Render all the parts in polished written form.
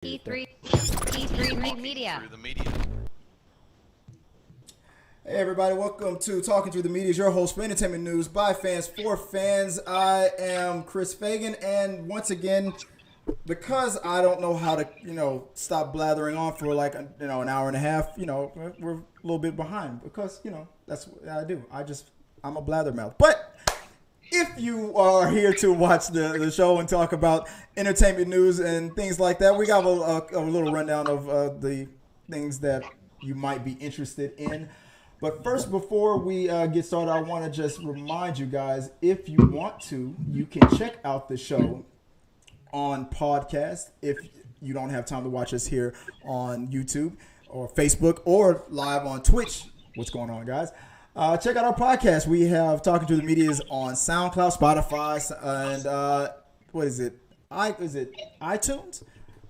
E3 Media. Hey everybody, welcome to Talking Through the Media. It's your host for entertainment news by fans for fans. I am Chris Fagan, and once again, because I don't know how to, stop blathering on for like, an hour and a half, we're a little bit behind because, that's what I do. I'm a blathermouth. But if you are here to watch the show and talk about entertainment news and things like that, we got a little rundown of the things that you might be interested in. But first, before we get started, I want to just remind you guys, if you want to, you can check out the show on podcast if you don't have time to watch us here on YouTube or Facebook or live on Twitch. What's going on, guys? Check out our podcast. We have Talking to the Medias on SoundCloud, Spotify, and what is it? iTunes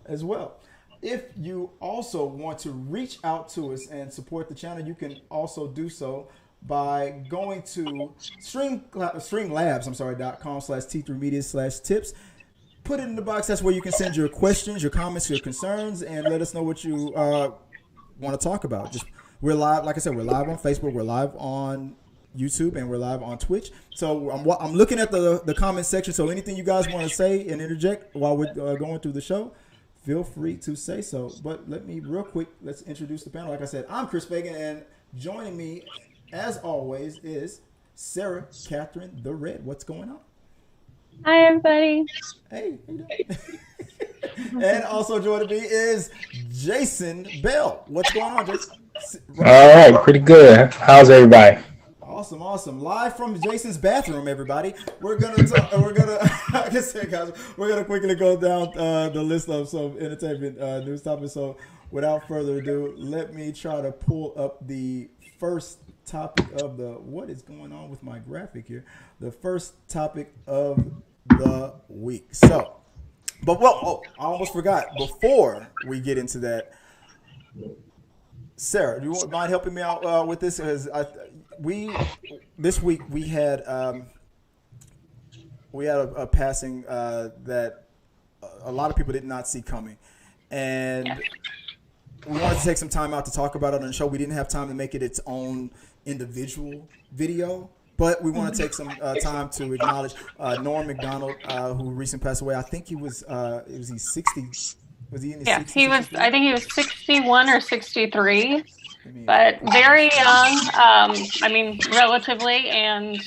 as well. If you also want to reach out to us and support the channel, you can also do so by going to streamlabs.com/T3media/tips. Put it in the box. That's where you can send your questions, your comments, your concerns, and let us know what you want to talk about. We're live, like I said, we're live on Facebook, we're live on YouTube, and we're live on Twitch. So I'm looking at the comment section. So anything you guys want to say and interject while we're going through the show, feel free to say so. But let's introduce the panel. Like I said, I'm Chris Fagan, and joining me, as always, is Sarah Katherine the Red. What's going on? Hi, everybody. Hey, how you doing? And also joining me is Jason Bell. What's going on, Jason? All right, pretty good. How's everybody? Awesome. Live from Jason's bathroom, everybody. We're gonna like I said, guys, we're gonna quickly go down the list of some entertainment news topics. So without further ado, let me try to pull up the first topic of what is going on with my graphic here. The first topic of the week. So, I almost forgot. Before we get into that, Sarah, do you mind helping me out with this? Because this week we had a passing that a lot of people did not see coming, and we wanted to take some time out to talk about it on the show. We didn't have time to make it its own individual video, but we want to take some time to acknowledge Norm Macdonald, who recently passed away. I think he was 60. Was he in his 60s? He was. I think he was 61 or 63, but very young. Relatively, and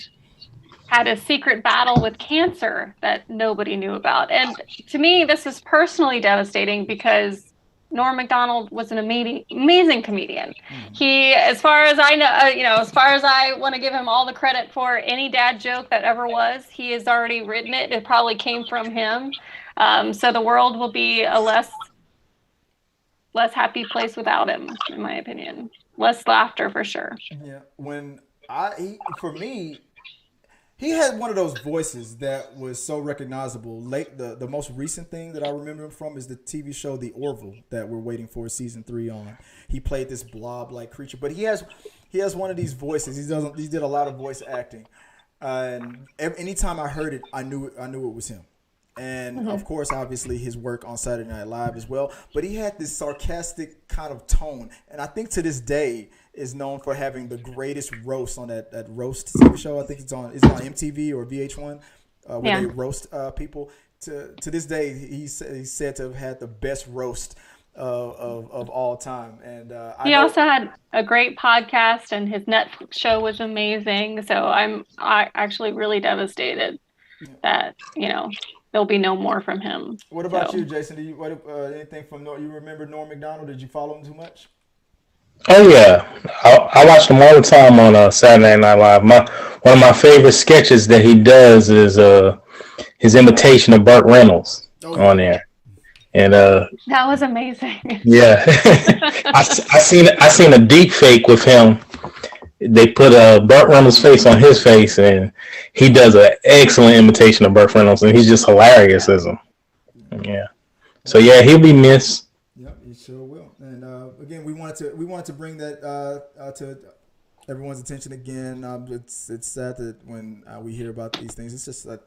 had a secret battle with cancer that nobody knew about. And to me, this is personally devastating because Norm Macdonald was an amazing comedian. Mm-hmm. He, as far as I know, as far as I want to give him all the credit for any dad joke that ever was, he has already written it. It probably came from him. So the world will be a less happy place without him, in my opinion. Less laughter for sure. Yeah, he had one of those voices that was so recognizable. The most recent thing that I remember him from is the TV show The Orville that we're waiting for season 3 on. He played this blob-like creature, but he has one of these voices. He did a lot of voice acting, and anytime I heard it, I knew it was him. And of course, obviously, his work on Saturday Night Live as well. But he had this sarcastic kind of tone, and I think to this day is known for having the greatest roast on that roast TV show. I think it's on MTV or VH1, where they roast people. To this day, he's said to have had the best roast of all time. And he also had a great podcast, and his Netflix show was amazing. So I'm actually really devastated that there'll be no more from him. What about you, Jason? Do you anything from you remember Norm Macdonald? Did you follow him too much? Oh yeah, I watched him all the time on Saturday Night Live. One of my favorite sketches that he does is his imitation of Burt Reynolds on there, and that was amazing. Yeah, I seen a deep fake with him. They put Burt Reynolds' face on his face, and he does an excellent imitation of Burt Reynolds, and he's just hilarious as him. Yeah. So yeah, he'll be missed. Yep, he sure will. And again, we wanted to bring that to everyone's attention again. It's sad that when we hear about these things, it's just that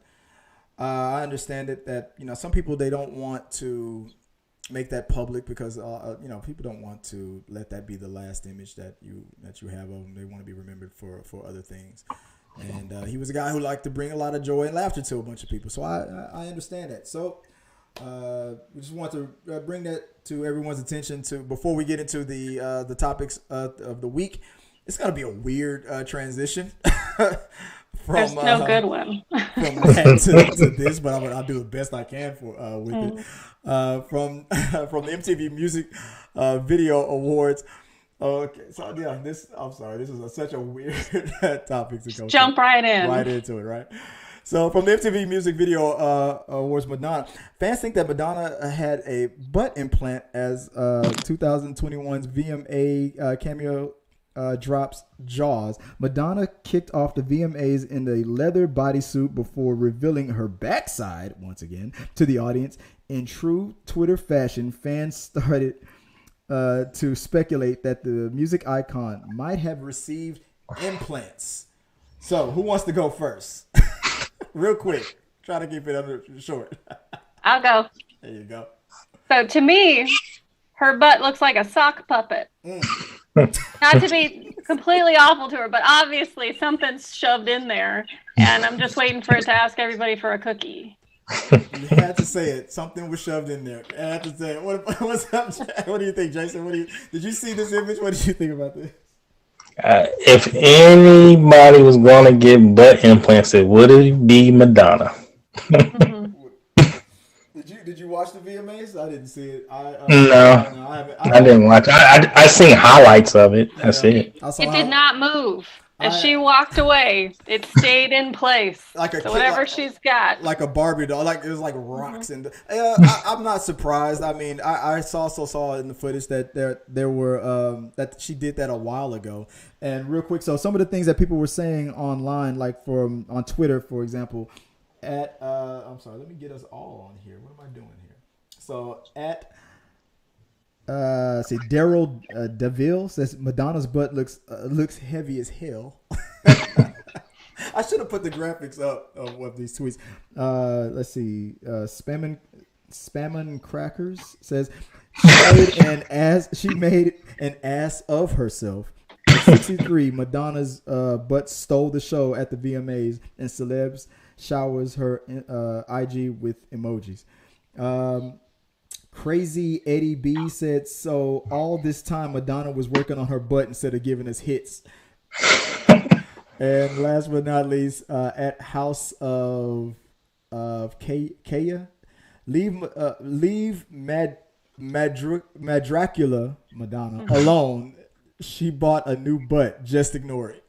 I understand it that some people, they don't want to make that public because people don't want to let that be the last image that you have of them. They want to be remembered for other things. And he was a guy who liked to bring a lot of joy and laughter to a bunch of people. So I understand that. So we just want to bring that to everyone's attention before we get into the topics of the week. It's gonna be a weird transition. There's no good one. From that to this, but I'll do the best I can with it. From the MTV Music Video Awards. Okay, so yeah, I'm sorry, this is such a weird topic to go. Jump right into it, right? So from the MTV Music Video Awards, Madonna fans think that Madonna had a butt implant as 2021's VMA cameo. Drops Jaws. Madonna kicked off the VMAs in a leather bodysuit before revealing her backside once again to the audience. In true Twitter fashion, fans started to speculate that the music icon might have received implants. So, who wants to go first? Real quick. Try to keep it short. I'll go. There you go. So, to me, her butt looks like a sock puppet. Not to be completely awful to her, but obviously something's shoved in there, and I'm just waiting for it to ask everybody for a cookie. You had to say it. Something was shoved in there. I had to say it. What's up, Jack? What do you think, Jason? Did you see this image? What did you think about this? If anybody was going to get butt implants, it would be Madonna. Mm-hmm. Did you watch the VMAs? I didn't see it. No, I didn't watch. I seen highlights of it. That's it. It did not move. As she walked away, it stayed in place. So whatever she's got, like a Barbie doll, like it was like rocks. And I'm not surprised. I mean, I also saw in the footage that there were that she did that a while ago. And real quick, so some of the things that people were saying online, like on Twitter, for example. I'm sorry, let me get us all on here. What am I doing here? So Daryl DeVille says Madonna's butt looks heavy as hell. I should have put the graphics up of these tweets. Let's see. Spammin' Crackers says she made an ass of herself. At 63, Madonna's butt stole the show at the VMAs, and celebs showers her IG with emojis. Crazy Eddie B said, so all this time Madonna was working on her butt instead of giving us hits. And last but not least, at House of Kaya, leave Madracula Madonna alone. She bought a new butt. Just ignore it.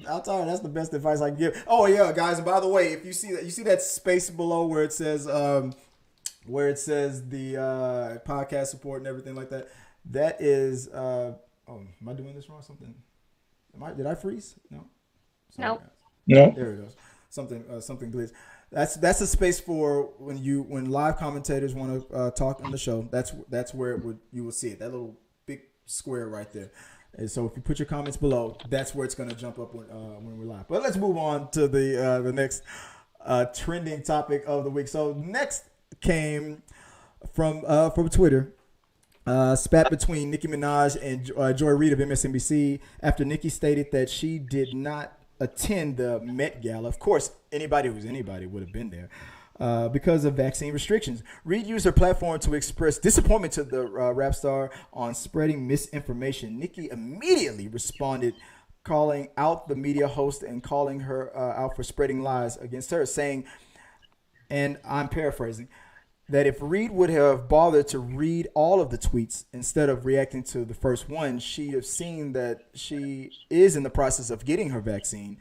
I'll tell you, that's the best advice I can give. Oh yeah, guys, and by the way, if you see that space below where it says the podcast support and everything like that, that is am I doing this wrong? Did I freeze? No. Nope. No. There it goes. Something glitched. That's a space for when live commentators want to talk on the show. That's where you will see it. That little big square right there. And so if you put your comments below, that's where it's going to jump up when we're live. But let's move on to the next trending topic of the week. So next came from Twitter. Spat between Nicki Minaj and Joy Reid of MSNBC after Nicki stated that she did not attend the Met Gala. Of course, anybody who's anybody would have been there. Because of vaccine restrictions. Reid used her platform to express disappointment to the rap star on spreading misinformation. Nicki immediately responded, calling out the media host and calling her out for spreading lies against her, saying, and I'm paraphrasing, that if Reid would have bothered to read all of the tweets instead of reacting to the first one, she'd have seen that she is in the process of getting her vaccine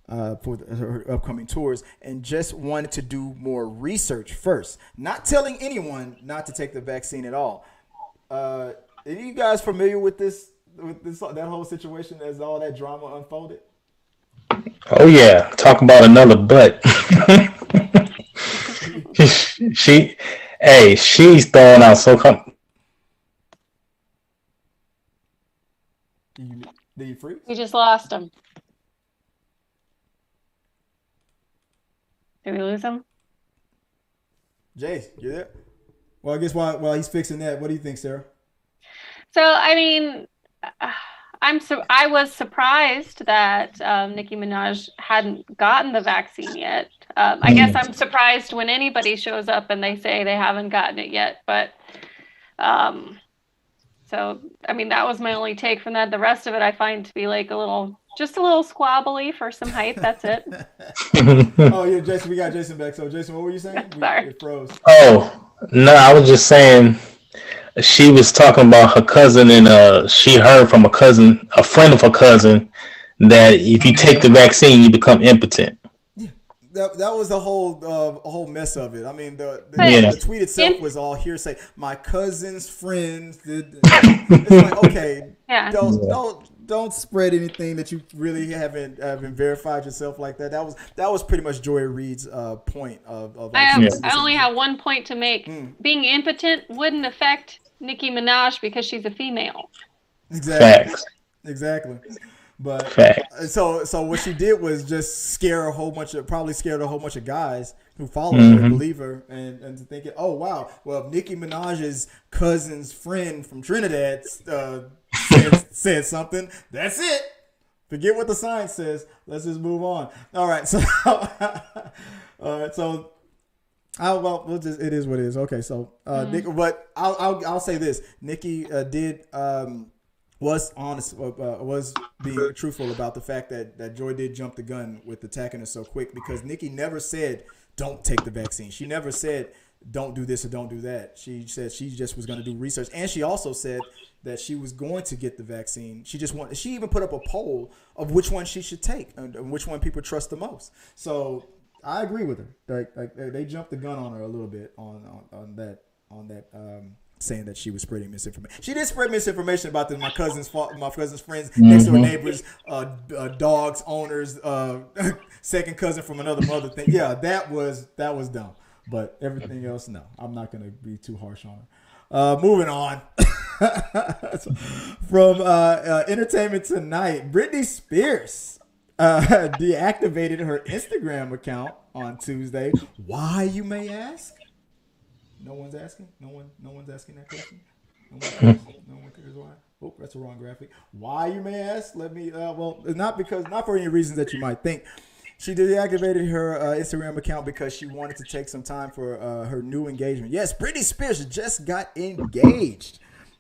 for her upcoming tours, and just wanted to do more research first, not telling anyone not to take the vaccine at all. Are you guys familiar with that whole situation as all that drama unfolded? Oh yeah, talk about another butt. She's throwing out so Did you freeze? We just lost him. Did we lose him? Jay, you there? Well, I guess while he's fixing that, what do you think, Sarah? So, I mean, I was surprised that Nicki Minaj hadn't gotten the vaccine yet. I guess I'm surprised when anybody shows up and they say they haven't gotten it yet. But so, I mean, that was my only take from that. The rest of it I find to be like just a little squabbly for some hype. That's it. Oh, yeah, Jason, we got Jason back. So, Jason, what were you saying? Sorry. It froze. Oh, no, I was just saying she was talking about her cousin, and she heard from a friend of her cousin, that if you take the vaccine, you become impotent. That was the whole mess of it. I mean, the tweet itself was all hearsay. My cousin's friends did. It's like, okay, don't spread anything that you really haven't verified yourself like that. That was pretty much Joy Reid's point of I only have one point to make. Being impotent wouldn't affect Nicki Minaj because she's a female. Exactly. But so what she did was just scared a whole bunch of guys who follow her and believe her and thinking, oh wow, well if Nicki Minaj's cousin's friend from Trinidad said something, that's it. Forget what the sign says. Let's just move on. All right, so it is what it is. Okay, so but I'll say this: Nicki was honest, was being truthful about the fact that Joy did jump the gun with attacking her so quick, because Nicki never said don't take the vaccine. She never said don't do this or don't do that. She said she just was going to do research, and she also said that she was going to get the vaccine. She even put up a poll of which one she should take and which one people trust the most. So I agree with her. Like they jumped the gun on her a little bit on that. Saying that she was spreading misinformation. She did spread misinformation about my cousin's friends, next door neighbors, dogs, owners, second cousin from another mother thing. Yeah, that was dumb. But everything else, no. I'm not going to be too harsh on her. Moving on. From Entertainment Tonight, Britney Spears deactivated her Instagram account on Tuesday. Why, you may ask? No one's asking? No one's asking that question? No one cares why? Oh, that's the wrong graphic. Why, you may ask? Let me, well, not for any reasons that you might think. She deactivated her Instagram account because she wanted to take some time for her new engagement. Yes, Britney Spears just got engaged.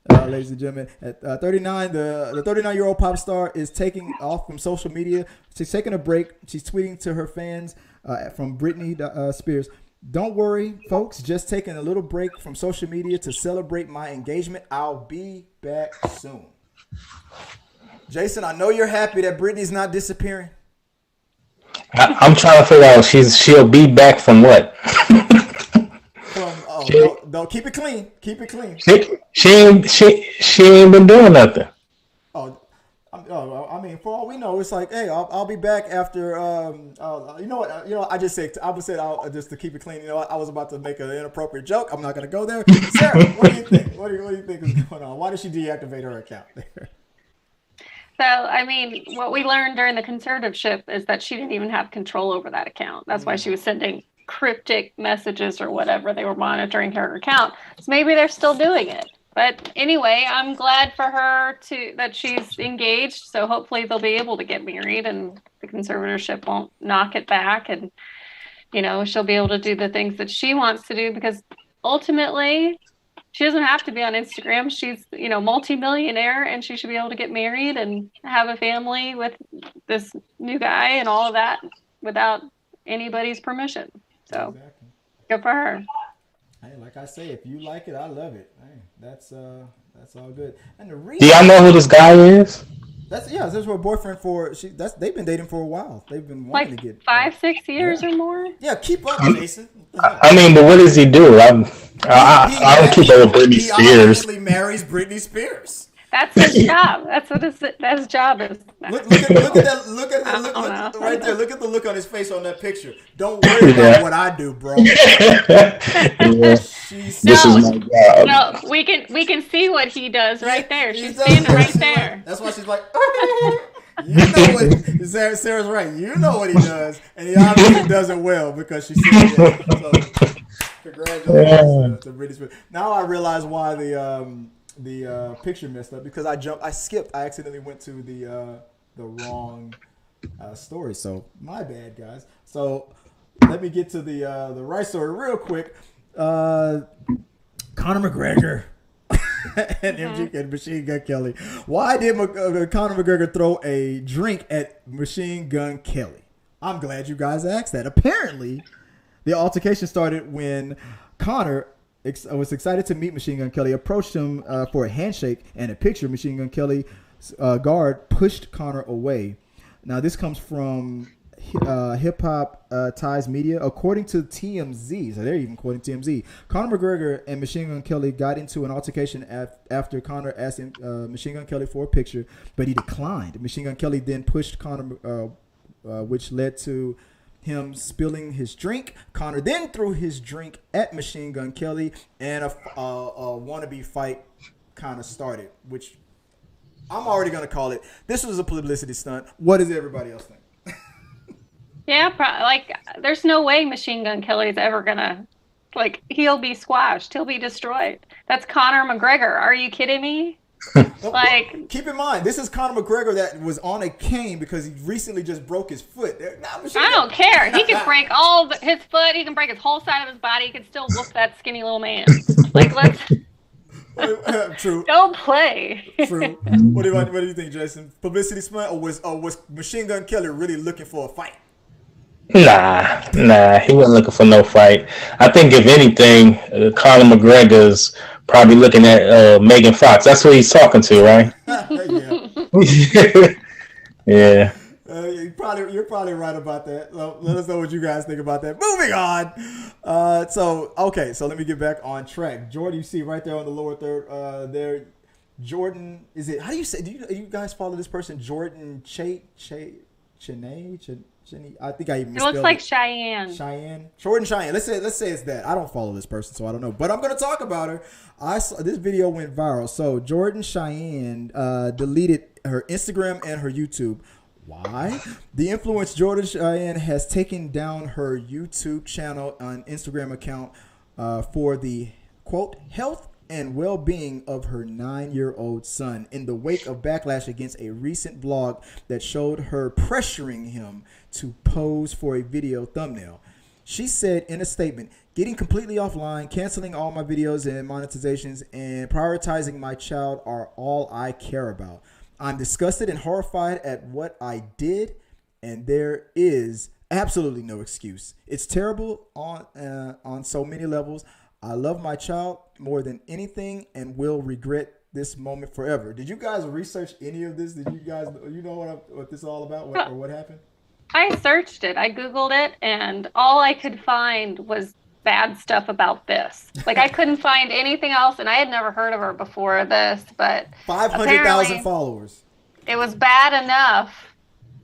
Ladies and gentlemen, at 39, the 39-year-old pop star is taking off from social media. She's taking a break. She's tweeting to her fans from Britney Spears. Don't worry, folks. Just taking a little break from social media to celebrate my engagement. I'll be back soon. Jason, I know you're happy that Britney's not disappearing. I'm trying to figure out she'll be back from what? Don't keep it clean. Keep it clean. She ain't been doing nothing. I mean, for all we know, it's like, hey, I'll be back after. You know what? I just said just to keep it clean. You know, I was about to make an inappropriate joke. I'm not going to go there. Sarah, what do you think? What do you think is going on? Why did she deactivate her account there? So, I mean, what we learned during the conservatorship is that she didn't even have control over that account. That's why she was sending cryptic messages or whatever. They were monitoring her account. So maybe they're still doing it. But anyway, I'm glad for her that she's engaged. So hopefully they'll be able to get married and the conservatorship won't knock it back. And, you know, she'll be able to do the things that she wants to do, because ultimately she doesn't have to be on Instagram. She's, you know, multimillionaire, and she should be able to get married and have a family with this new guy and all of that without anybody's permission. So Good for her. Hey, like I say, if you like it, I love it. Hey, that's all good. And the reason, do y'all know who this guy is? That's her boyfriend they've been dating for a while. They've been wanting to get 5-6 years or more. Yeah, keep up, Jason. I mean, but what does he do? I don't keep up with Britney Spears. He obviously marries Britney Spears. That's his job. That's what his job is. Look at that. Look right there. Look at the look on his face on that picture. Don't worry about what I do, bro. This is my job. No, we can see what he does right there. She's standing right there. That's why she's like, you know what? Sarah's right. You know what he does, and he obviously does it well because she said it. So, Congratulations to Britney Spears. Now I realize why the picture messed up, because I accidentally went to the wrong story. So my bad, guys. So let me get to the right story real quick. Conor McGregor and MGK and Machine Gun Kelly. Why did Conor McGregor throw a drink at Machine Gun Kelly? I'm glad you guys asked that. Apparently, the altercation started when Conor was excited to meet Machine Gun Kelly, approached him for a handshake and a picture. Machine Gun Kelly's guard pushed Conor away. Now, this comes from Hip Hop Ties Media. According to TMZ, so they're even quoting TMZ, Conor McGregor and Machine Gun Kelly got into an altercation after Conor asked Machine Gun Kelly for a picture, but he declined. Machine Gun Kelly then pushed Conor, which led to him spilling his drink. Conor then threw his drink at Machine Gun Kelly, and a wannabe fight kind of started, which I'm already going to call it. This was a publicity stunt. What does everybody else think? Yeah, there's no way Machine Gun Kelly's ever gonna, he'll be squashed. He'll be destroyed. That's Conor McGregor. Are you kidding me? Keep in mind, this is Conor McGregor that was on a cane because he recently just broke his foot. I don't care. He can break his foot. He can break his whole side of his body. He can still whoop that skinny little man. Let's... True. Don't play. True. What do you think, Jason? Publicity stunt, or was Machine Gun Kelly really looking for a fight? Nah, he wasn't looking for no fight. I think if anything, Conor McGregor's probably looking at Megan Fox. That's who he's talking to, right? Yeah. You're probably right about that. So let us know what you guys think about that. Moving on. So let me get back on track. Jordan, you see right there on the lower third there. Jordan, is it? How do you say? Do you guys follow this person? Jordan Cheyenne? I think I even misspelled it. Looks like Cheyenne. Jordan Cheyenne. Let's say it's that. I don't follow this person, so I don't know. But I'm gonna talk about her. This video went viral. So Jordan Cheyenne deleted her Instagram and her YouTube. Why? The influencer Jordan Cheyenne has taken down her YouTube channel and Instagram account for the quote health and well-being of her 9-year-old son in the wake of backlash against a recent vlog that showed her pressuring him to pose for a video thumbnail. She said in a statement, "Getting completely offline, canceling all my videos and monetizations, and prioritizing my child are all I care about. I'm disgusted and horrified at what I did, and there is absolutely no excuse. It's terrible on so many levels. I love my child more than anything and will regret this moment forever." Did you guys research any of this? Did you guys, know what this is all about, or what happened? I searched it. I Googled it, and all I could find was bad stuff about this. I couldn't find anything else, and I had never heard of her before this, but 500,000 followers. It was bad enough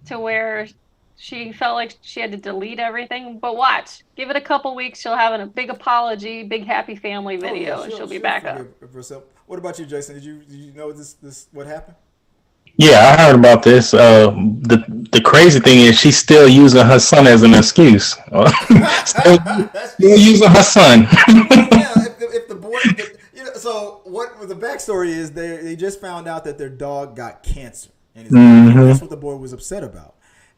to where she felt like she had to delete everything. But watch, give it a couple weeks, she'll have a big apology, big happy family video, and she'll be back up. What about you, Jason? Did you know this what happened? Yeah, I heard about this. The crazy thing is she's still using her son as an excuse. still using her son. If the boy, so what the backstory is, they just found out that their dog got cancer, and that's what the boy was upset about.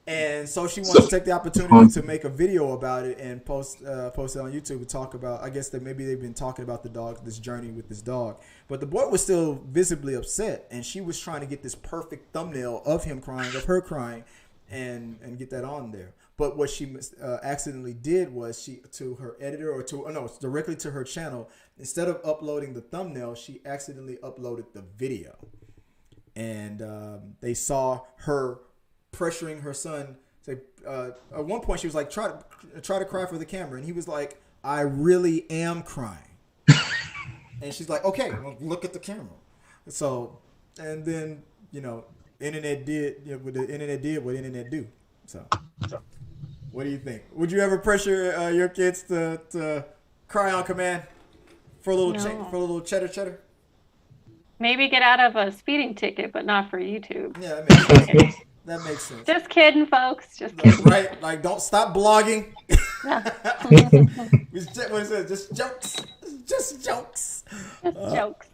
And so she wants to take the opportunity to make a video about it and post it on YouTube and talk about, I guess that maybe they've been talking about the dog, this journey with this dog. But the boy was still visibly upset, and she was trying to get this perfect thumbnail of him crying, of her crying, and get that on there. But what she accidentally did was to her editor directly to her channel, instead of uploading the thumbnail, she accidentally uploaded the video. And they saw her pressuring her son. At one point she was like, try to cry for the camera, and he was like, "I really am crying." And she's like, "Okay, well, look at the camera." So, and then internet did what the internet did what internet do. So what do you think? Would you ever pressure your kids to cry on command for a little cheddar? Maybe get out of a speeding ticket, but not for YouTube. Yeah, that makes sense. That makes sense. Just kidding, folks. Just kidding. Right? Don't stop blogging. What is it? Just jokes. Just jokes. Just jokes.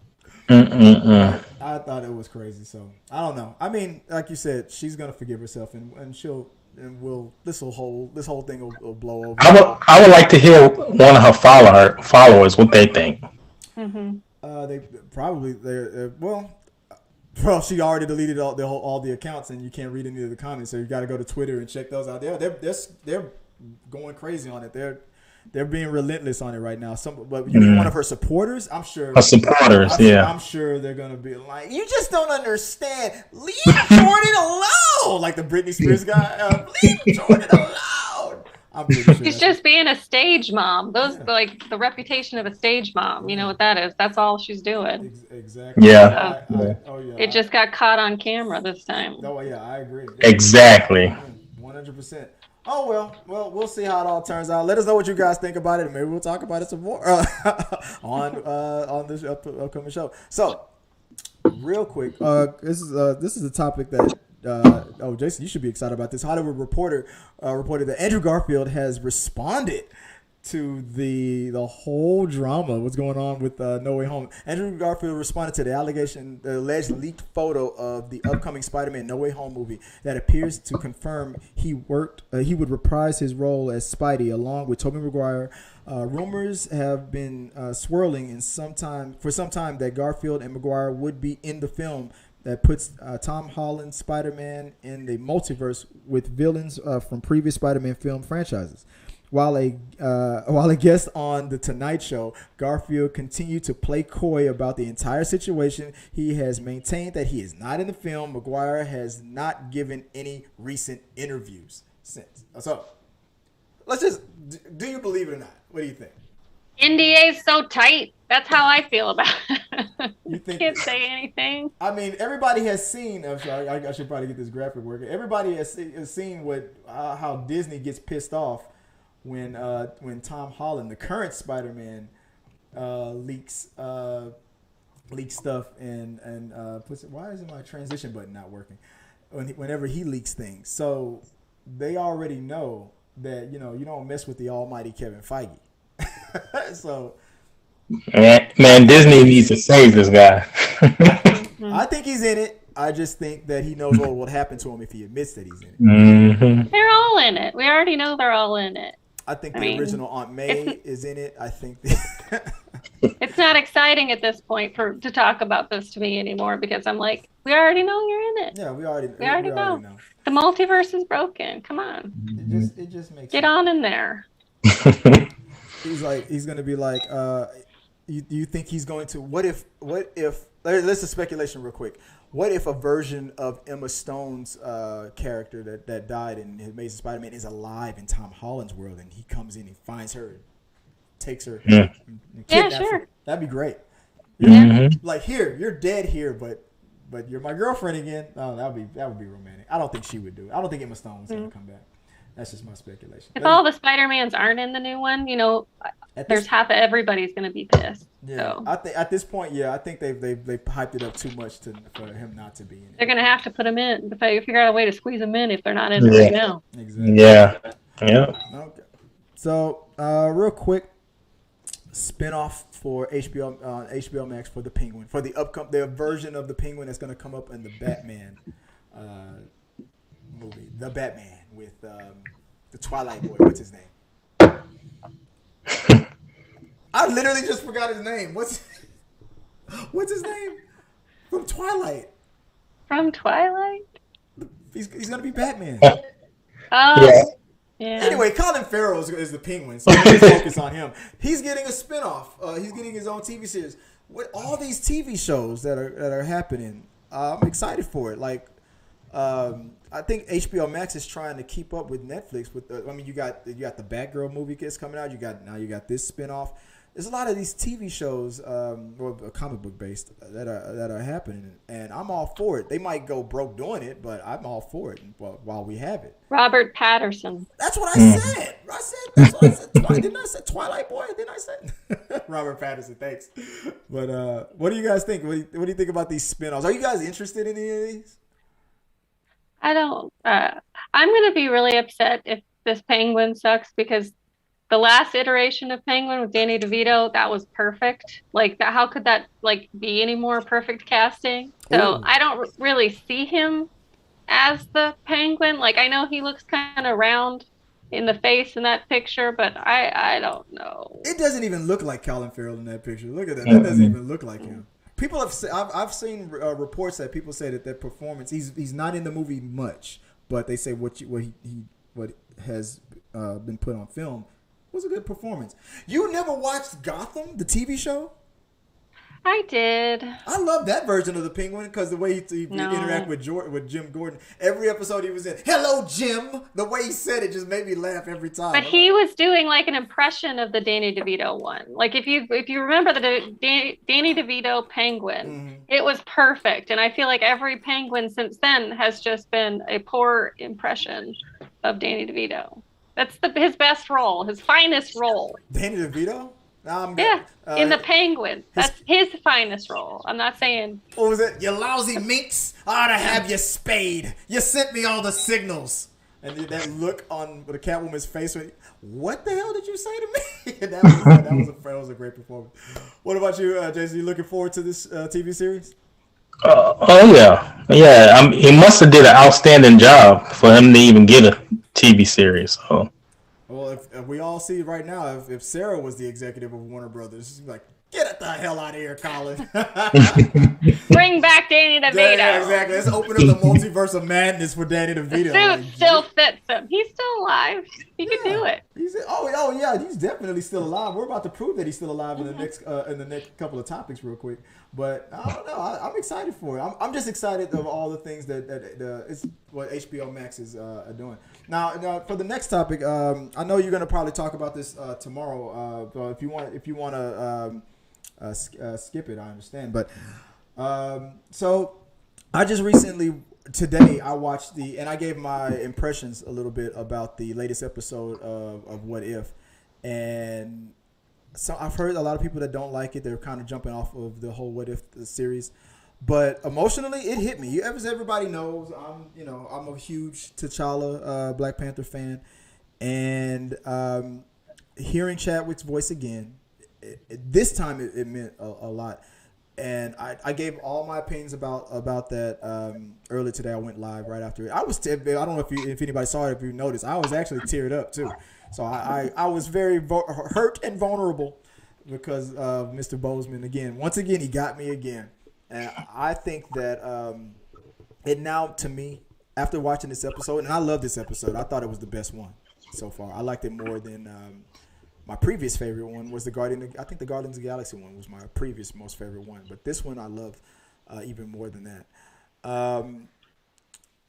I thought it was crazy. So I don't know. I mean, like you said, she's gonna forgive herself, and this whole thing will blow over. I would like to hear one of her followers what they think. They probably well, she already deleted all the accounts, and you can't read any of the comments. So you got to go to Twitter and check those out. They're going crazy on it. They're being relentless on it right now. But you mean one of her supporters? I'm sure. Her supporters, I'm sure they're gonna be like, you just don't understand. Leave Jordan alone. Like the Britney Spears guy. Leave Jordan alone. I'm pretty sure she's just being a stage mom. Like the reputation of a stage mom. You know what that is? That's all she's doing. Exactly. Yeah. It just got caught on camera this time. Oh yeah, I agree. Exactly. 100%. Oh well, we'll see how it all turns out. Let us know what you guys think about it, and maybe we'll talk about it some more on this upcoming show. So, real quick, this is a topic that Jason, you should be excited about this. Hollywood Reporter reported that Andrew Garfield has responded to the whole drama, what's going on with No Way Home. Andrew Garfield responded to the alleged leaked photo of the upcoming Spider-Man No Way Home movie that appears to confirm he would reprise his role as Spidey along with Tobey Maguire. Rumors have been swirling for some time that Garfield and Maguire would be in the film that puts Tom Holland's Spider-Man in the multiverse with villains from previous Spider-Man film franchises. While a guest on The Tonight Show, Garfield continued to play coy about the entire situation. He has maintained that he is not in the film. Maguire has not given any recent interviews since. So, let's just, do you believe it or not? What do you think? NDA is so tight. That's how I feel about it. You think, can't say anything. I mean, everybody has seen. I'm sorry, I should probably get this graphic working. Everybody has seen how Disney gets pissed off when Tom Holland, the current Spider-Man, leaks stuff and puts it. Why isn't my transition button not working? Whenever he leaks things, so they already know that you don't mess with the almighty Kevin Feige. So, man, Disney needs to save this guy. I think he's in it. I just think that he knows what will happen to him if he admits that he's in it. Mm-hmm. They're all in it. We already know they're all in it. I think the original Aunt May is in it. I think it's not exciting at this point to talk about this to me anymore because I'm like, we already know you're in it. Yeah, we already know. The multiverse is broken. Come on. It just makes Get on in there. He's gonna be like, you think he's going to? What if? Let's just speculation real quick. What if a version of Emma Stone's character that died in Amazing Spider-Man is alive in Tom Holland's world, and he comes in and finds her, takes her, yeah, sure, her? That'd be great. Like you're dead here, but you're my girlfriend again. Oh, that would be romantic. I don't think she would do it. I don't think Emma Stone's gonna come back. That's just my speculation. If all the Spider-Mans aren't in the new one, there's half of everybody's going to be pissed. Yeah, so. I think at this point, I think they've hyped it up too much for him not to be in it. They're going to have to put him in. Figure out a way to squeeze him in if they're not in it right now. Exactly. Yeah. Okay. So, real quick, spinoff for HBOMax for the Penguin, for their version of the Penguin that's going to come up in the Batman movie, The Batman with the Twilight boy. What's his name? I literally just forgot his name. What's his name? From Twilight. From Twilight? He's gonna be Batman. Yeah. Anyway, Colin Farrell is the Penguin, so let's focus on him. He's getting a spinoff. He's getting his own TV series. With all these TV shows that are happening, I'm excited for it. Like, I think HBO Max is trying to keep up with Netflix. You got the Batgirl movie that's coming out. You got this spinoff. There's a lot of these TV shows, or comic book based, that are happening, and I'm all for it. They might go broke doing it, but I'm all for it while we have it. Robert Patterson. That's what I said. That's what I said. Didn't I say Twilight Boy? Didn't I say Robert Patterson? Thanks. But what do you guys think? What do you think about these spinoffs? Are you guys interested in any of these? I don't. I'm going to be really upset if this Penguin sucks because the last iteration of Penguin with Danny DeVito, that was perfect. Like that, how could that like be any more perfect casting? So Ooh. I don't really see him as the Penguin. Like I know he looks kind of round in the face in that picture, but I don't know. It doesn't even look like Colin Farrell in that picture. Look at that. That doesn't even look like him. People have I've seen reports that people say that performance he's not in the movie much, but they say what has been put on film was a good performance. You never watched Gotham, the TV show? I did. I love that version of the Penguin because the way he interact with Jim Gordon. Every episode he was in, "Hello, Jim." The way he said it just made me laugh every time. But he was doing like an impression of the Danny DeVito one. Like if you remember the Danny DeVito Penguin, it was perfect. And I feel like every Penguin since then has just been a poor impression of Danny DeVito. That's his best role, his finest role. Danny DeVito? Yeah, in the Penguin. That's his finest role. I'm not saying. What was it? You lousy minx! I ought to have you spayed. You sent me all the signals. And then that look on the Catwoman's face. What the hell did you say to me? that was a great performance. What about you, Jason? You looking forward to this TV series? Oh yeah. He must have did an outstanding job for him to even get a TV series. So. Well, if we all see right now, if Sarah was the executive of Warner Brothers, she's like, get the hell out of here, Colin. Bring back Danny DeVito. Yeah, exactly. Let's open up the multiverse of madness for Danny DeVito. The suit still fits him. He's still alive. He can do it. He's definitely still alive. We're about to prove that he's still alive in the next couple of topics, real quick. But I don't know. I'm excited for it. I'm just excited of all the things that it's what HBOMax is doing. Now, for the next topic, I know you're going to probably talk about this tomorrow. If you want to skip it, I understand. But so I just recently today I watched and I gave my impressions a little bit about the latest episode of What If, and so I've heard a lot of people that don't like it. They're kind of jumping off of the whole What If series. But emotionally, it hit me. As everybody knows, I'm a huge T'Challa Black Panther fan, and hearing Chadwick's voice again, this time it meant a lot. And I gave all my opinions about that earlier today. I went live right after it. I don't know if anybody saw it. If you noticed, I was actually teared up too. So I was very hurt and vulnerable because of Mr. Boseman again. Once again, he got me again. And I think that it now, to me, after watching this episode, and I love this episode, I thought it was the best one so far. I liked it more than my previous favorite one was the Guardians of the Galaxy one was my previous most favorite one. But this one I love even more than that.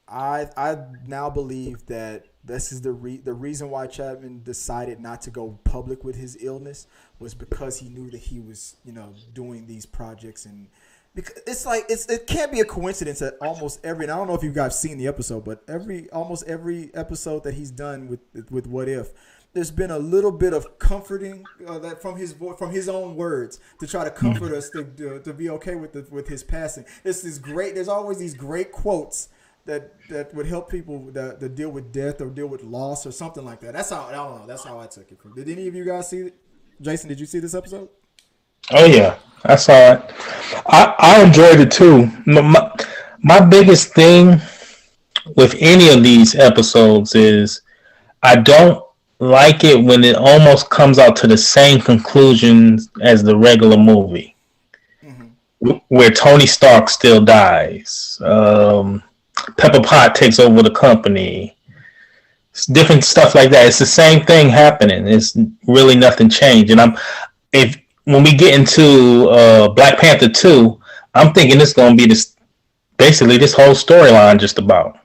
I now believe that this is the reason why Chapman decided not to go public with his illness was because he knew that he was doing these projects, and because it can't be a coincidence that almost every, and I don't know if you guys seen the episode, but almost every episode that he's done with What If, there's been a little bit of comforting that from his own words to try to comfort us to be okay with his passing. There's always these great quotes that would help people that deal with death or deal with loss or something like that. That's how I took it from. Did any of you guys see it? Jason, did you see this episode? Oh yeah, I saw it. I enjoyed it too. My biggest thing with any of these episodes is I don't like it when it almost comes out to the same conclusions as the regular movie, where Tony Stark still dies. Pepper Pot takes over the company. It's different stuff like that. It's the same thing happening. It's really nothing changed. And when we get into Black Panther 2, I'm thinking it's going to be this whole storyline just about.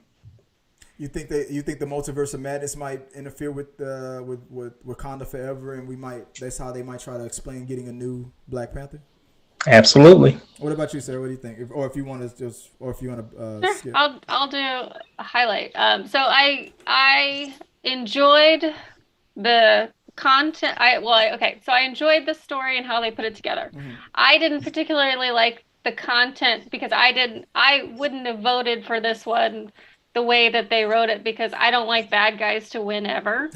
You think the multiverse of madness might interfere with Wakanda Forever, and that's how they might try to explain getting a new Black Panther? Absolutely. What about you, Sarah? What do you think? Or if you want to skip. I'll do a highlight. So I enjoyed the content. So I enjoyed the story and how they put it together. I didn't particularly like the content because I wouldn't have voted for this one the way that they wrote it because I don't like bad guys to win ever.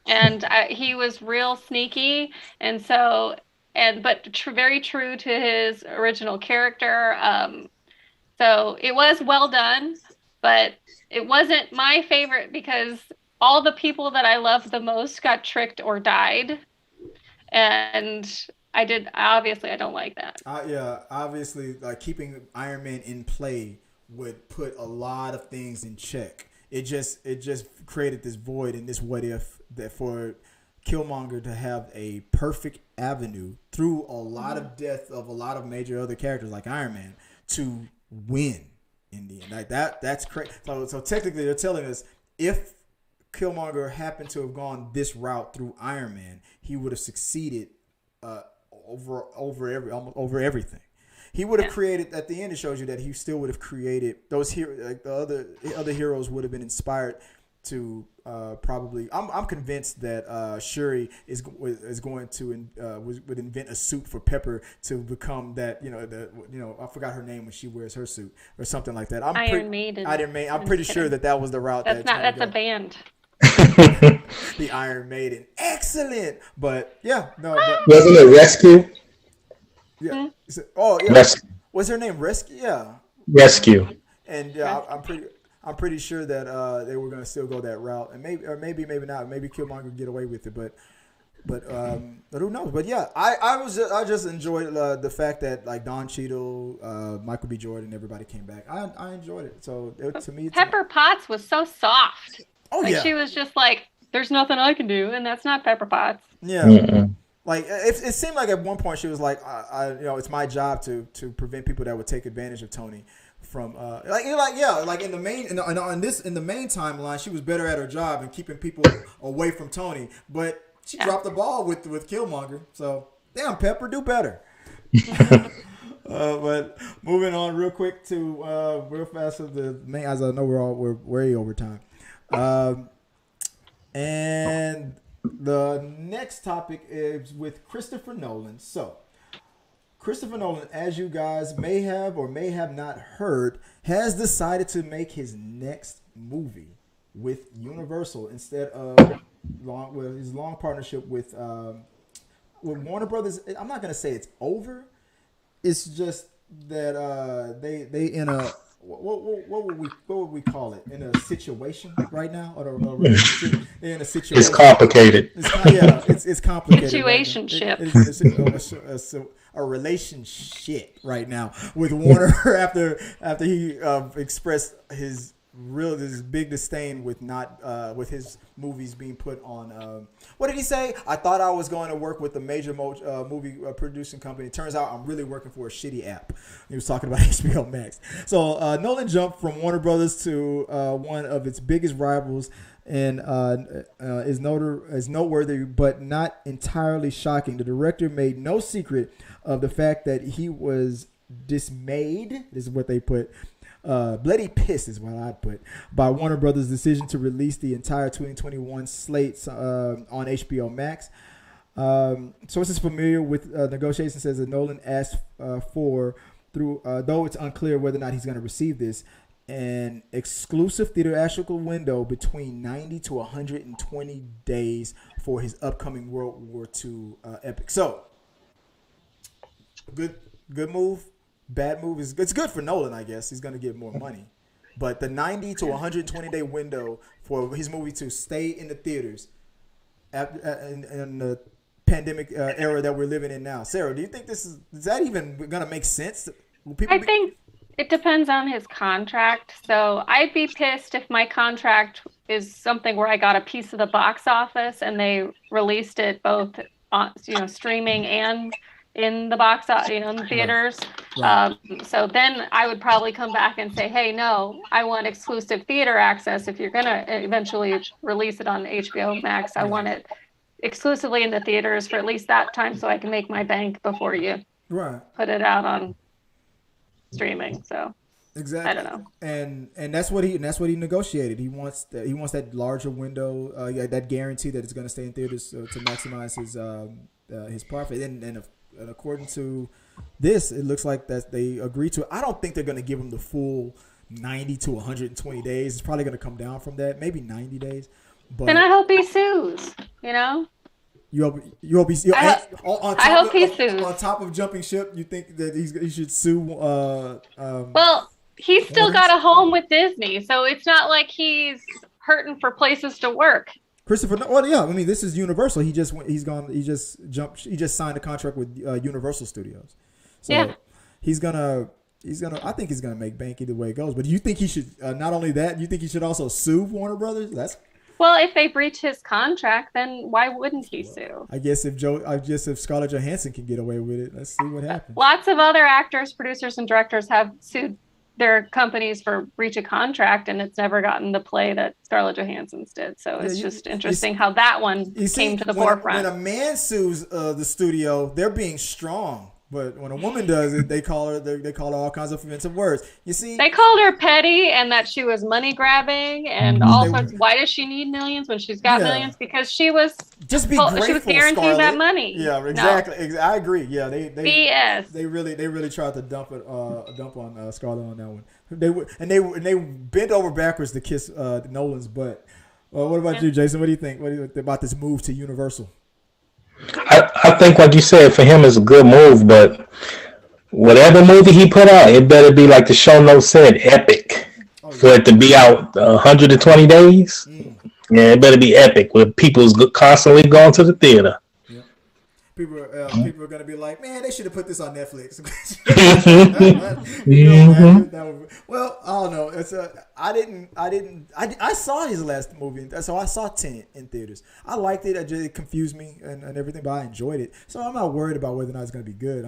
and he was real sneaky, and so very true to his original character. So it was well done, but it wasn't my favorite because all the people that I loved the most got tricked or died, and I don't like that. Yeah, obviously, like keeping Iron Man in play would put a lot of things in check. It just created this void and this what if that for Killmonger to have a perfect avenue through a lot of death of a lot of major other characters like Iron Man to win in the end. Like that's crazy. So technically, they're telling us if Killmonger happened to have gone this route through Iron Man, he would have succeeded. Over everything, he would have created. At the end, it shows you that he still would have created those heroes. Like the other heroes would have been inspired to probably. I'm convinced that Shuri is going to would invent a suit for Pepper to become that. I forgot her name when she wears her suit or something like that. Iron Maiden. I'm pretty sure that was the route. That's a band. The Iron Maiden, excellent, but yeah, no, wasn't it Rescue? Yeah. Oh yeah. Rescue. Was her name Rescue? Yeah. Rescue. And I'm pretty sure that they were going to still go that route, and maybe not. Maybe Killmonger would get away with it, but who knows? But yeah, I just enjoyed the fact that like Don Cheadle, Michael B. Jordan, everybody came back. I enjoyed it. So to me, Pepper Potts was so soft. Oh yeah, she was just like, "There's nothing I can do," and that's not Pepper Potts. Yeah, like it seemed like at one point she was like, it's my job to prevent people that would take advantage of Tony from in the main timeline she was better at her job and keeping people away from Tony, but she dropped the ball with Killmonger. So damn, Pepper, do better. But moving on real quick to real fast of the main, as I know we're way over time. And the next topic is with Christopher Nolan. So, Christopher Nolan, as you guys may have or may have not heard, has decided to make his next movie with Universal instead of his long partnership with Warner Brothers. I'm not gonna say it's over. It's just that they in a what would we call it, in a situation right now, or in a situation. It's complicated. It's complicated. Situationship. It's a relationship right now with Warner after he expressed his big disdain with with his movies being put on. What did he say? I thought I was going to work with a major movie producing company. Turns out I'm really working for a shitty app. He was talking about HBOMax. So Nolan jumped from Warner Brothers to one of its biggest rivals, and is noteworthy but not entirely shocking. The director made no secret of the fact that he was dismayed. This is what they put. Bloody pissed is what I'd put by Warner Brothers' decision to release the entire 2021 slate on HBO Max. Sources familiar with negotiations says that Nolan asked for, though it's unclear whether or not he's going to receive this, an exclusive theatrical window between 90 to 120 days for his upcoming World War II epic. So, good move. Bad move it's good for Nolan, I guess. He's going to get more money. But the 90 to 120 day window for his movie to stay in the theaters in the pandemic era that we're living in now. Sarah, do you think is that even going to make sense? I think it depends on his contract. So I'd be pissed if my contract is something where I got a piece of the box office and they released it both on, streaming and in the box, in the theaters. Right. So then I would probably come back and say, hey, no, I want exclusive theater access. If you're going to eventually release it on HBO Max, I want it exclusively in the theaters for at least that time so I can make my bank before you put it out on streaming. So exactly. I don't know. And that's what he negotiated. He wants that larger window, that guarantee that it's going to stay in theaters to maximize his profit. And according to this, it looks like that they agreed to it. I don't think they're going to give him the full 90 to 120 days. It's probably going to come down from that, maybe 90 days. But then I hope he sues. You know. You hope he's I hope he sues. On top of jumping ship. You think that he should sue? Well, he's still got a home with Disney, so it's not like he's hurting for places to work. Christopher, well, yeah, I mean, this is Universal. He just signed a contract with Universal Studios. So yeah. he's gonna. I think he's gonna make bank either way it goes. But do you think he should? Not only that, you think he should also sue Warner Brothers? Well, if they breach his contract, then why wouldn't he sue? I guess if Scarlett Johansson can get away with it, let's see what happens. Lots of other actors, producers, and directors have sued their companies for breach of contract, and it's never gotten the play that Scarlett Johansson's did. So it's just interesting how that one came to the forefront. When a man sues the studio, they're being strong. But when a woman does it, they call her all kinds of offensive words. You see, they called her petty and that she was money grabbing and all sorts. Why does she need millions when she's got millions? Because she was grateful. She was guaranteed Scarlett. That money. Yeah, exactly. No. I agree. Yeah, they BS. They really tried to dump on Scarlett on that one. They bent over backwards to kiss Nolan's butt. What about you, Jason? What do you think? What do you think about this move to Universal? I think, like you said, for him it's a good move, but whatever movie he put out, it better be like the show notes said, epic. For it to be out 120 days, yeah, it better be epic. Where people's constantly going to the theater. Yeah. People are gonna be like, man, they should have put this on Netflix. Well, I don't know. It's I saw his last movie, so I saw Tenet in theaters. I liked it. It confused me and everything, but I enjoyed it. So I'm not worried about whether or not it's gonna be good.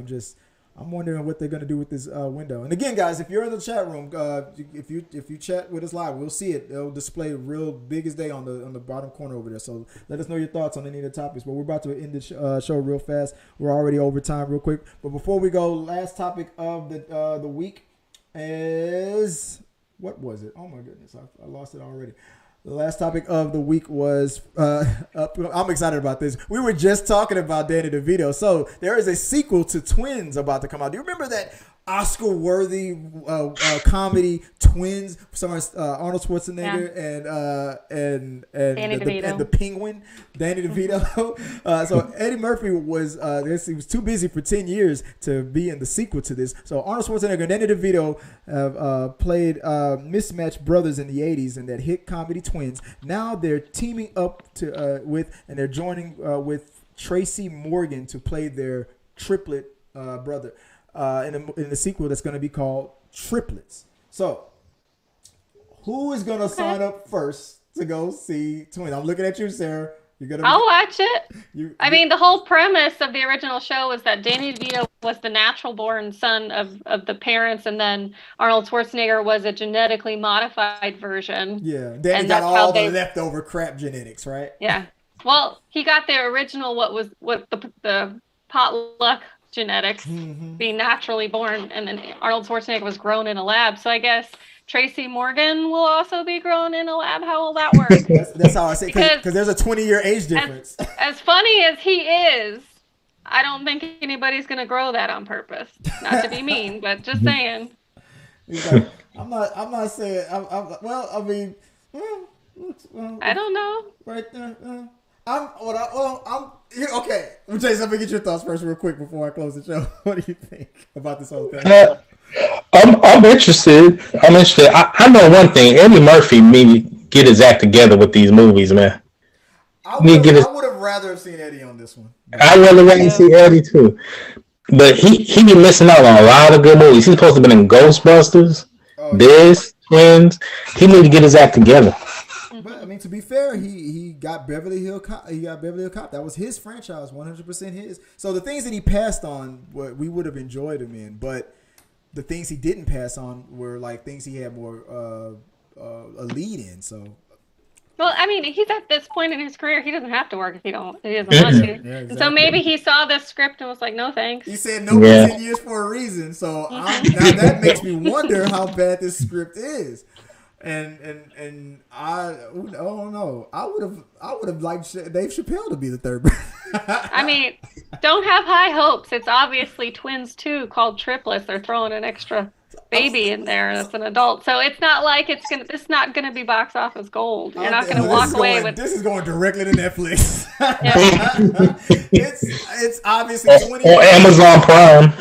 I'm wondering what they're gonna do with this window. And again, guys, if you're in the chat room, if you chat with us live, we'll see it. It'll display real big as day on the bottom corner over there. So let us know your thoughts on any of the topics. But we're about to end the show real fast. We're already over time, real quick. But before we go, last topic of the week is, what was it? Oh my goodness, I lost it already. The last topic of the week was, I'm excited about this. We were just talking about Danny DeVito. So there is a sequel to Twins about to come out. Do you remember that Oscar-worthy comedy Twins, starring Arnold Schwarzenegger and the Penguin, Danny DeVito? So Eddie Murphy he was too busy for 10 years to be in the sequel to this. So Arnold Schwarzenegger and Danny DeVito have played mismatched brothers in the 80s in that hit comedy Twins. Now they're teaming up and they're joining with Tracy Morgan to play their triplet brother. In the sequel that's going to be called Triplets. So, who is going to sign up first to go see Twins? I'm looking at you, Sarah. I'll watch it. I mean, the whole premise of the original show was that Danny DeVito was the natural-born son of the parents, and then Arnold Schwarzenegger was a genetically modified version. Yeah, Danny got all the leftover crap genetics, right? Yeah. Well, he got the original, what the potluck genetics, being naturally born, and then Arnold Schwarzenegger was grown in a lab. So I guess Tracy Morgan will also be grown in a lab. How will that work? That's how I say, because there's a 20-year age difference. As funny as he is, I don't think anybody's going to grow that on purpose. Not to be mean, but just saying. Like, I'm not saying. I mean, I don't know. Right there. Okay. Jason, let me get your thoughts first real quick before I close the show. What do you think about this whole thing? I'm interested. I know one thing. Eddie Murphy need to get his act together with these movies, man. I would have rather seen Eddie on this one. I would have rather see Eddie too. But he be missing out on a lot of good movies. He's supposed to have been in Ghostbusters, Twins. He need to get his act together. But I mean, to be fair, he got Beverly Hills Cop. That was his franchise, 100% his. So the things that he passed on, we would have enjoyed him in. But the things he didn't pass on were like things he had more a lead in. So. Well, I mean, he's at this point in his career, he doesn't have to work if he doesn't want to. Yeah, exactly. So maybe he saw this script and was like, "No, thanks." He said no for 10 years for a reason. So now that makes me wonder how bad this script is. And I don't know. I would have liked Dave Chappelle to be the third. I mean, don't have high hopes. It's obviously Twins 2 called Triplets. They're throwing an extra baby in there that's an adult. So it's not like it's not gonna be box office gold. You're not gonna walk away with this is going directly to Netflix. it's obviously 20 or Amazon Prime.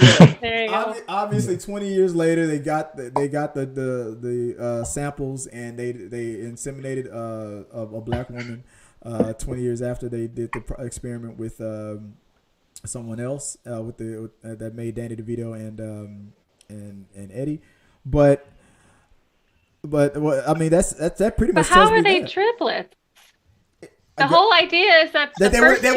There you go. Obviously 20 years later they got the samples, and they inseminated a black woman 20 years after they did the experiment with someone else that made Danny DeVito and Eddie, but I mean that pretty much. But how are they triplets? The whole idea is that they would they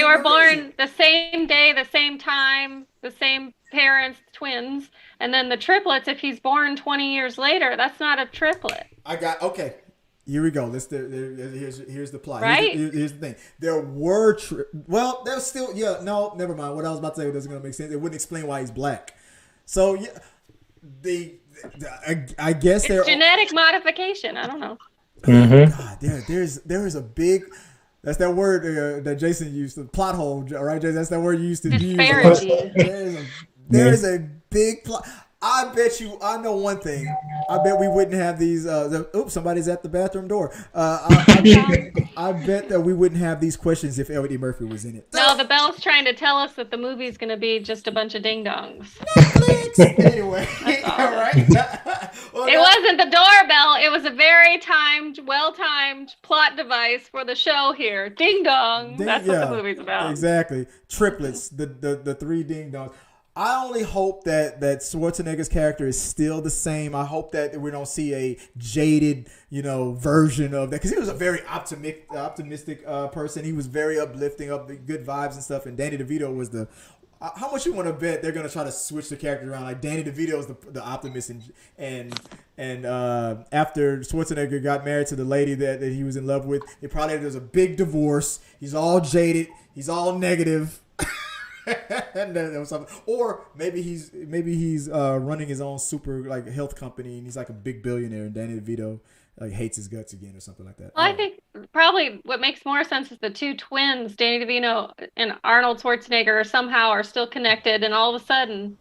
were born the same day, the same time, the same parents, twins, and then the triplets. If he's born 20 years later, that's not a triplet. Okay. Here we go. Here's the plot. Right? Here's the thing. There were there's still no, never mind. What I was about to say wasn't gonna make sense. It wouldn't explain why he's black. So yeah, I guess it's genetic modification. I don't know. Mm-hmm. God, there is a big. That's that word that Jason used. The plot hole, right, Jason? That's that word you used to use. There is a big plot. I bet you. I know one thing. I bet we wouldn't have these. Oops! Somebody's at the bathroom door. I bet that we wouldn't have these questions if Eddie Murphy was in it. No, the bell's trying to tell us that the movie's going to be just a bunch of ding dongs. Anyway, all right. It wasn't the doorbell. It was a very well-timed plot device for the show here. Ding dong. That's what the movie's about. Exactly. Triplets. The three ding dongs. I only hope that Schwarzenegger's character is still the same. I hope that we don't see a jaded, version of that, because he was a very optimistic person. He was very uplifting, up the good vibes and stuff. And Danny DeVito was the. How much you want to bet they're gonna try to switch the character around? Like Danny DeVito is the optimist, and after Schwarzenegger got married to the lady that he was in love with, there's a big divorce. He's all jaded. He's all negative. Or maybe he's running his own super health company, and he's like a big billionaire, and Danny DeVito hates his guts again or something like that. Well, I think probably what makes more sense is the two twins, Danny DeVito and Arnold Schwarzenegger, somehow are still connected, and all of a sudden,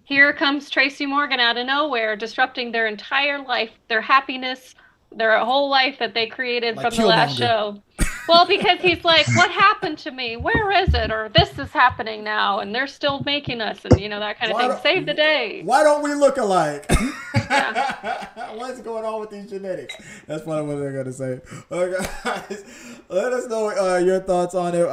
here comes Tracy Morgan out of nowhere, disrupting their entire life, their happiness, their whole life that they created from the last show. Well, because he's like, what happened to me? Where is it? Or this is happening now, and they're still making us, and that kind of thing. Save the day. Why don't we look alike? Yeah. What's going on with these genetics? That's probably what they're going to say. Guys, let us know your thoughts on it.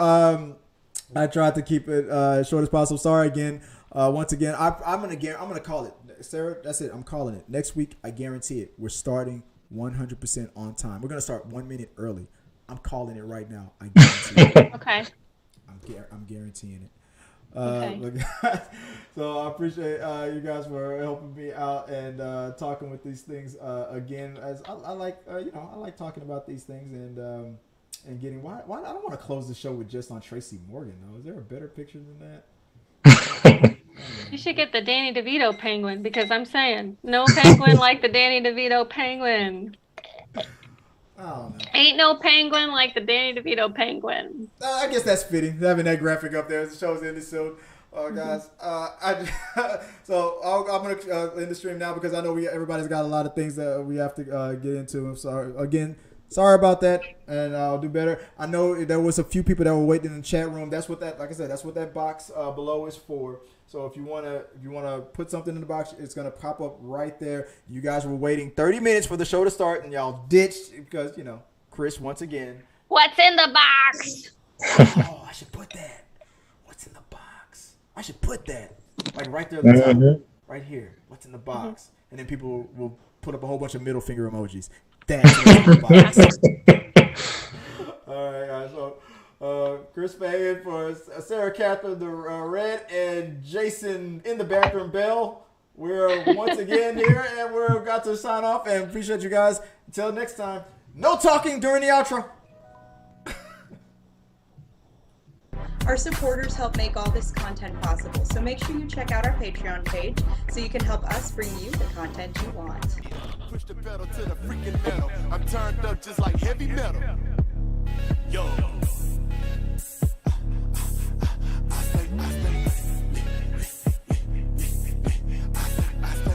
I tried to keep it as short as possible. Sorry again. Once again, I'm gonna call it, Sarah. That's it. I'm calling it. Next week, I guarantee it. We're starting 100% on time. We're gonna start 1 minute early. I'm calling it right now. I guarantee it. Okay. I'm guaranteeing it. Okay. So I appreciate you guys for helping me out and talking with these things again. As I like, I like talking about these things and getting. Why I don't want to close the show with just on Tracy Morgan though. Is there a better picture than that? You should get the Danny DeVito penguin, because I'm saying no penguin like the Danny DeVito penguin. I don't know. Ain't no penguin like the Danny DeVito penguin. I guess that's fitting, having that graphic up there. The show's ended soon. Guys, I'm going to end the stream now because I know everybody's got a lot of things that we have to get into. I'm sorry. Again, sorry about that, and I'll do better. I know there was a few people that were waiting in the chat room. That's what that box below is for. So if you wanna put something in the box, it's gonna pop up right there. You guys were waiting 30 minutes for the show to start, and y'all ditched because Chris once again. What's in the box? Oh, I should put that. What's in the box? I should put that right there at the top, right here. What's in the box? And then people will put up a whole bunch of middle finger emojis. That's what's in the box. All right, guys. So. Chris Fagan for Sarah Katherine the Red and Jason in the bathroom bell. We're once again here and we're about to sign off and appreciate you guys. Until next time, no talking during the outro. Our supporters help make all this content possible, so make sure you check out our Patreon page so you can help us bring you the content you want. Push the pedal to the freaking metal. I'm turned up just like heavy metal. Yo.